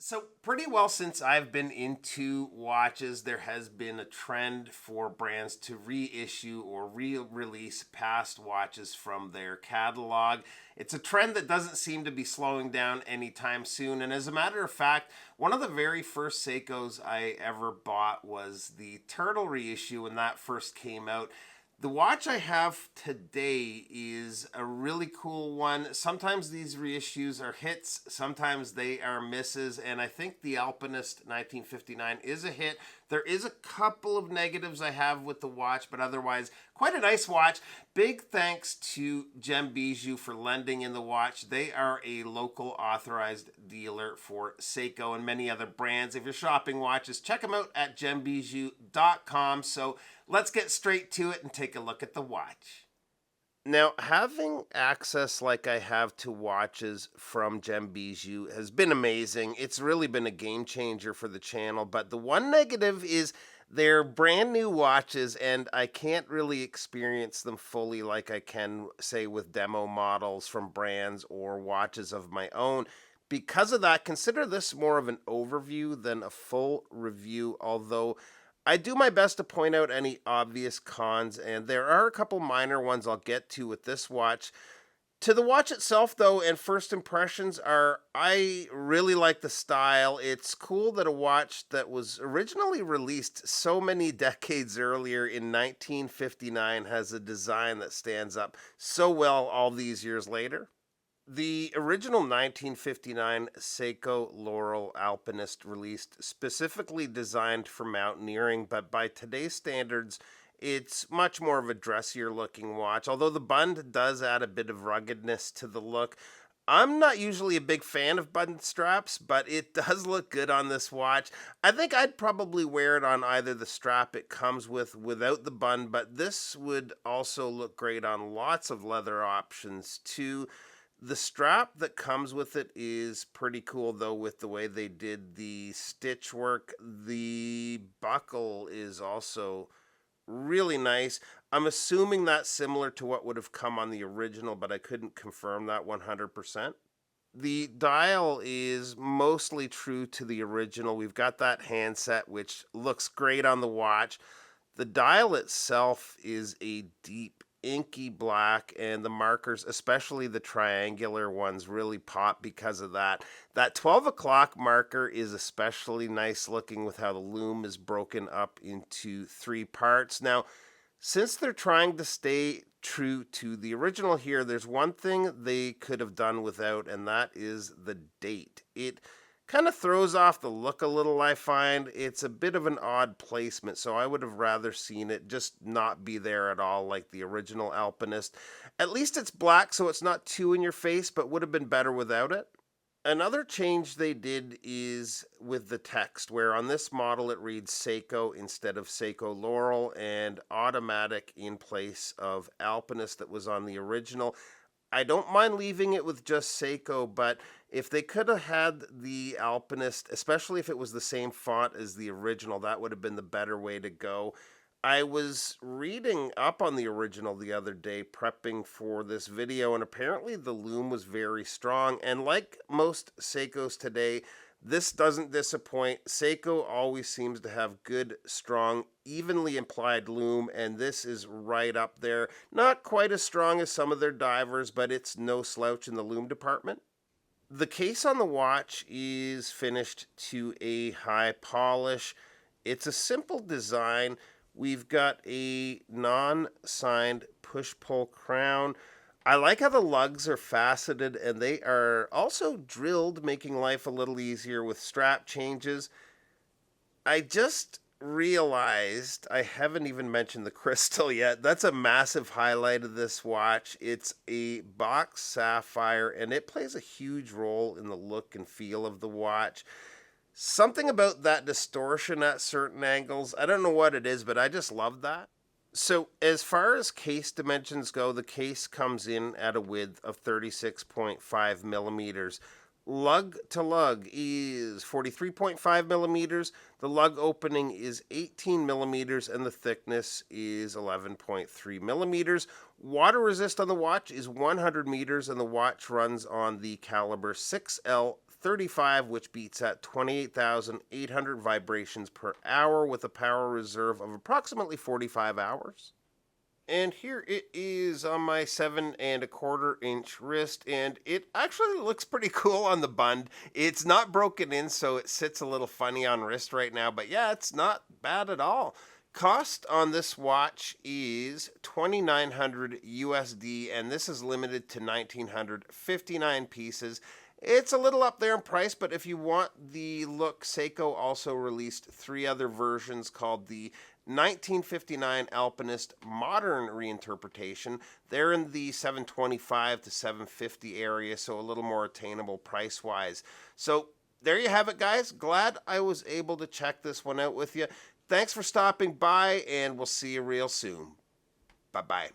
So, pretty well since I've been into watches, there has been a trend for brands to reissue or re release past watches from their catalog. It's a trend that doesn't seem to be slowing down anytime soon. And as a matter of fact, one of the very first Seikos I ever bought was the Turtle reissue when that first came out. The watch I have today is a really cool one. Sometimes these reissues are hits, sometimes they are misses, and I think the Alpinist 1959 is a hit. There is a couple of negatives I have with the watch, but otherwise, quite a nice watch. Big thanks to Gem Bijou for lending in the watch. They are a local authorized dealer for Seiko and many other brands. If you're shopping watches, check them out at gembijou.com. So let's get straight to it and take a look at the watch. Now, having access like I have to watches from Gem Bijou has been amazing. It's really been a game changer for the channel, but the one negative is they're brand new watches and I can't really experience them fully like I can, say, with demo models from brands or watches of my own. Because of that, consider this more of an overview than a full review, although I do my best to point out any obvious cons, and there are a couple minor ones I'll get to with this watch. To the watch itself, though, and first impressions are I really like the style. It's cool that a watch that was originally released so many decades earlier in 1959 has a design that stands up so well all these years later. The original 1959 Seiko Laurel Alpinist released specifically designed for mountaineering, but by today's standards, it's much more of a dressier looking watch. Although the bund does add a bit of ruggedness to the look. I'm not usually a big fan of button straps, but it does look good on this watch. I think I'd probably wear it on either the strap it comes with without the bund, but this would also look great on lots of leather options too. The strap that comes with it is pretty cool, though, with the way they did the stitch work. The buckle is also really nice. I'm assuming that's similar to what would have come on the original, but I couldn't confirm that 100%. The dial is mostly true to the original. We've got that handset, which looks great on the watch. The dial itself is a deep inky black, and the markers, especially the triangular ones, really pop because of that. That 12 o'clock marker is especially nice looking with how the loom is broken up into three parts. Now, since they're trying to stay true to the original here, there's one thing they could have done without, and that is the date. It kind of throws off the look a little, I find. It's a bit of an odd placement, so I would have rather seen it just not be there at all like the original Alpinist. At least it's black, so it's not too in your face, but would have been better without it. Another change they did is with the text, where on this model it reads Seiko instead of Seiko Laurel and automatic in place of Alpinist that was on the original. I don't mind leaving it with just Seiko, but if they could have had the Alpinist, especially if it was the same font as the original, that would have been the better way to go. I was reading up on the original the other day, prepping for this video, and apparently the loom was very strong. And like most Seikos today, this doesn't disappoint. Seiko always seems to have good, strong, evenly implied loom, and this is right up there. Not quite as strong as some of their divers, but it's no slouch in the loom department. The case on the watch is finished to a high polish. It's a simple design. We've got a non-signed push-pull crown. I like how the lugs are faceted and they are also drilled, making life a little easier with strap changes. I just realized I haven't even mentioned the crystal yet. That's a massive highlight of this watch. It's a box sapphire and it plays a huge role in the look and feel of the watch. Something about that distortion at certain angles, I don't know what it is, but I just love that. So as far as case dimensions go, the case comes in at a width of 36.5 millimeters. Lug to lug is 43.5 millimeters. The lug opening is 18 millimeters and the thickness is 11.3 millimeters. Water resist on the watch is 100 meters and the watch runs on the caliber 6L 35, which beats at 28,800 vibrations per hour with a power reserve of approximately 45 hours. And here it is on my 7¼ inch wrist, and it actually looks pretty cool on the bund. It's not broken in, so it sits a little funny on wrist right now, but yeah, it's not bad at all. Cost on this watch is $2,900 USD, and this is limited to 1,959 pieces. It's a little up there in price, but if you want the look, Seiko also released 3 other versions called the 1959 Alpinist Modern Reinterpretation. They're in the $725 to $750 area, so a little more attainable price-wise. So there you have it, guys. Glad I was able to check this one out with you. Thanks for stopping by, and we'll see you real soon. Bye-bye.